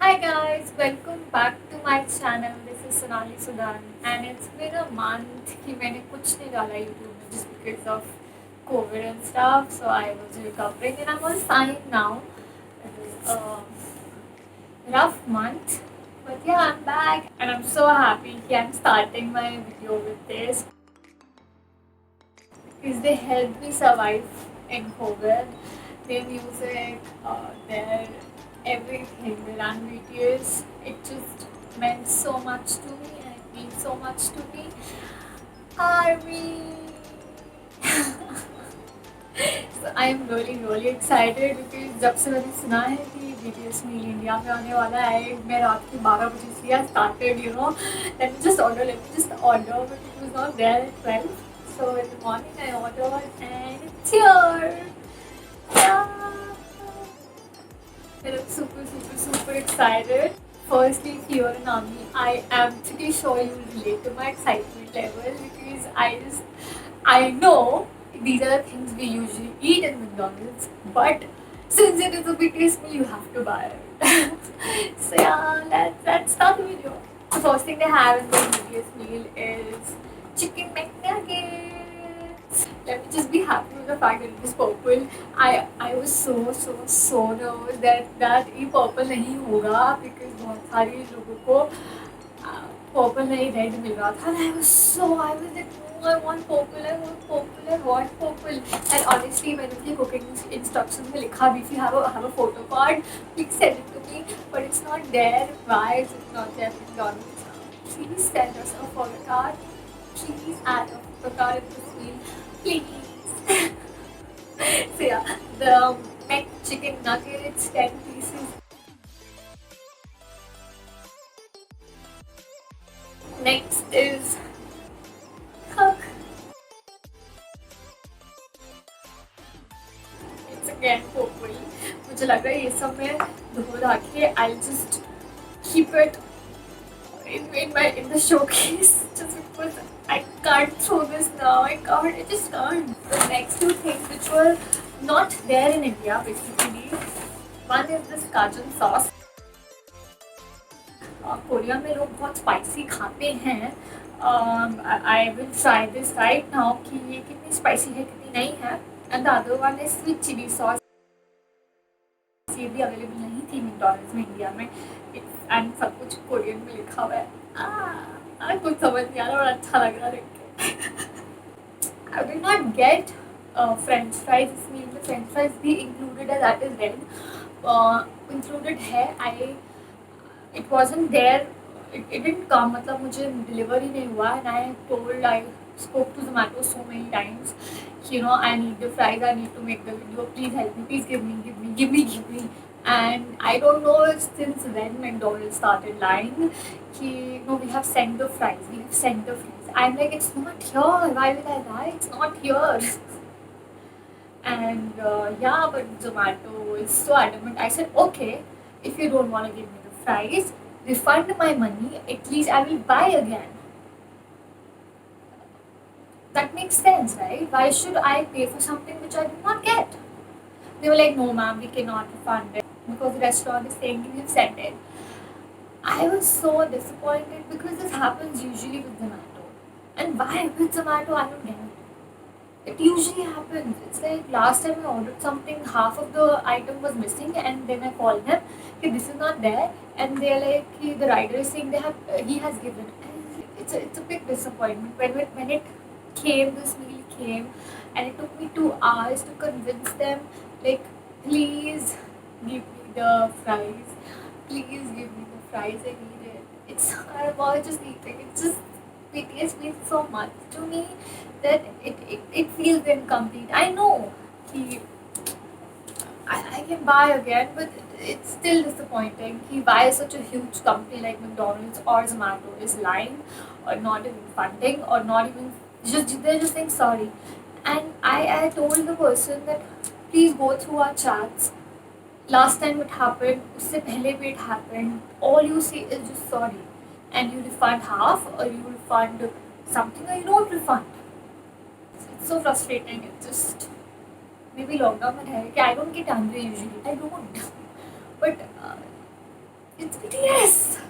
Hi guys, welcome back to my channel. This is Sonali Sudan and it's been a month कि मैंने कुछ नहीं डाला YouTube में just because of COVID and stuff. So I was recovering and I'm all fine now. It was a rough month, but yeah, I'm back and I'm so happy that I'm starting my video with this because they helped me survive in COVID. Their music, their everything, their videos, it just meant so much to me and it means so much to me. Army! So I am really excited because जब से मैंने सुना है कि BTS मील India में आने वाला है मैं रात के 12 बजे से I started let me just order but it was not there at 12. So in the morning I ordered and it's here. Yeah. And I'm super excited. Firstly, if you're an army, I am pretty sure you will relate to my excitement level because I know these are the things we usually eat in McDonald's, but since it is a BTS meal, you have to buy it. So yeah, let's start the video. The first thing they have in the BTS meal is chicken McNuggets. Let me just be happy with the fact that it is purple. I was so nervous that ये purple नहीं होगा because बहुत सारे लोगों को purple नहीं red मिल रहा था. And I was like no, I want purple. And honestly मैंने उनकी cooking instructions में लिखा भी थी have a photo card. Please send it to me, but it's not there. Why is it not there? Please send us a photo card. Please add a photo card in this meal. Please. So yeah, the Mac chicken nugget, it's 10 pieces. Next is Coke. It's again purple. मुझे लग रहा है ये सब मैं धो धा के I'll just keep it in the showcase just because I can't throw this now. I just can't. The next two things which were not there in India basically. One is this Cajun sauce. Korea में लोग बहुत spicy खाते हैं. I will try this right now कि ये कितनी spicy है कितनी नहीं है. And the other one is sweet chili sauce. ये भी अवेलेबल नहीं थी मैकडॉनल्ड्स में इंडिया में. एंड सब कुछ कोरियन में लिखा हुआ है. कुछ समझ नहीं आ रहा और अच्छा लग रहा देख के. I did not get French fries. इस मील में French fries भी included है. That is red. Included है. It wasn't there. It didn't come. मतलब मुझे deliver ही नहीं हुआ. And I spoke to Zomato so many times. I need the fries. I need to make the video. Please help me. Please give me. And I don't know since when McDonald's started lying. We have sent the fries. I'm like, it's not here. Why will I lie? It's not here. And yeah, but Zomato is so adamant. I said, okay, if you don't want to give me the fries, refund my money. At least I will buy again. That makes sense, right? Why should I pay for something which I did not get? They were like, no, ma'am, we cannot refund it because the restaurant is saying we have sent it. I was so disappointed because this happens usually with Zomato. And why with Zomato? I don't get it. It usually happens. It's like last time I ordered something, half of the item was missing, and then I called them, okay, this is not there, and they're like, the rider is saying he has given. And it's a big disappointment when it came. This meal came, and it took me 2 hours to convince them, like, please give me the fries. Please give me the fries. I need it. It's not about just eating. It's just BTS means so much to me that it feels incomplete. I know कि I can buy again, but it's still disappointing why such a huge company like McDonald's or Zomato is lying or not even funding or not even they're just saying sorry. And I told the person that please go through our chats. Last time it happened, उससे पहले भी it happened. All you say is just sorry, and you refund half, or you refund something, or you don't refund. It's so frustrating. It's just maybe lockdown में है कि I don't get angry usually. I don't. But It's BTS.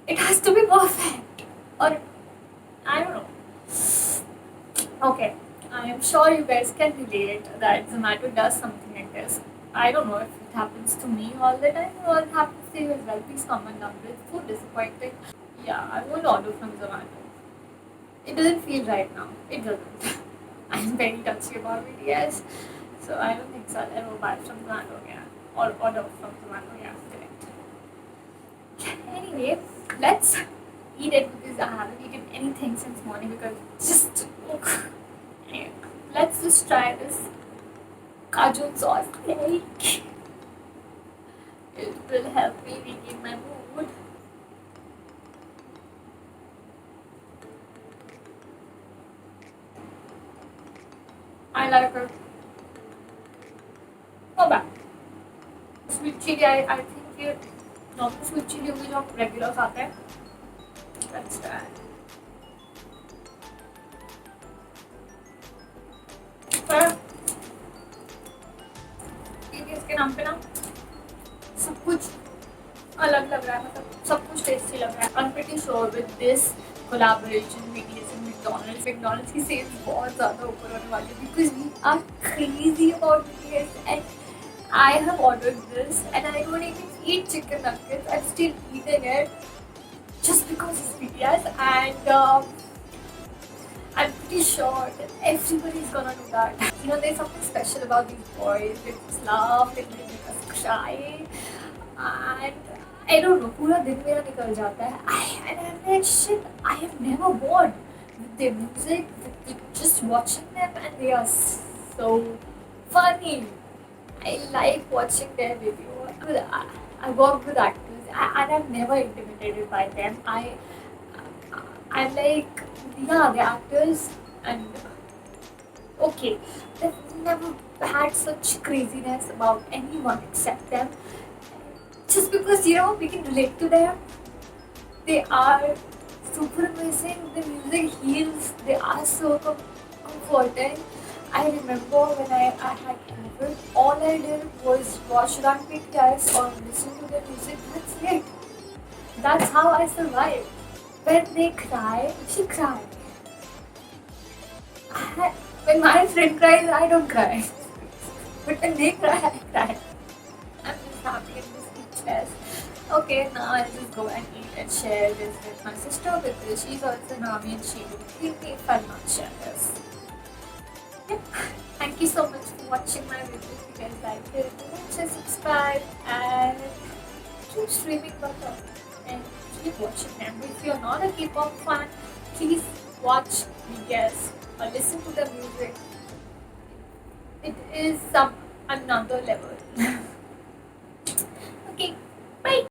It has to be perfect. Or I don't know. Okay, I am sure you guys can relate that Zomato does something like this. I don't know if it happens to me all the time or it happens to you as well. Please comment down below. It's so disappointing. Yeah, I won't order from Zomato. It doesn't feel right now. It doesn't. I'm very touchy about BTS. So I don't think so I'll ever buy from Zomato again. Or order from Zomato, yeah, correct. Anyway, let's eat it because I haven't eaten anything since morning because just anyway, let's just try this Cajun sauce cake. It will help me regain my mood. I like it. Not bad. Sweet chili, I think ये normal sweet chili होगी जो हम regular खाते हैं. Let's try. पर इसके नाम पे ना सब कुछ अलग लग रहा है, मतलब सब कुछ टेस्टी लग रहा है. I'm pretty sure with this collaboration BTS and McDonald's की सेल्स बहुत ज़्यादा ऊपर होने वाली है because we are crazy about BTS and I have ordered this and I don't even eat chicken nuggets. I'm still eating it just because it's BTS and I'm pretty sure that everybody's gonna do that. You know, there's something special about these boys. They just laugh, they make us cry, and I don't know. पूरा दिन मेरा निकल जाता है. And I'm like shit. I have never bored with their music, with just watching them, and they are so funny. I like watching their video. I work with actors, and I'm never intimidated by them. I'm like, yeah, the actors, and okay, they've never had such craziness about anyone except them. Just because we can relate to them. They are super amazing. The music heals. They are so comforting. I remember when I had COVID, all I did was watch Run BTS or listen to their music. That's it. That's how I survived. When they cry, she cried. When my friend cries, I don't cry. But when they cry, I cry. I'm just happy and just speechless. Okay, now I'll just go and eat and share this with my sister because she's also an army and she will kill me if I'll not share this. Yep. Thank you so much for watching my videos. If you guys liked it, please subscribe and keep streaming better and keep watching them. If you're not a K-pop fan, please watch BTS or listen to the music. It is some another level.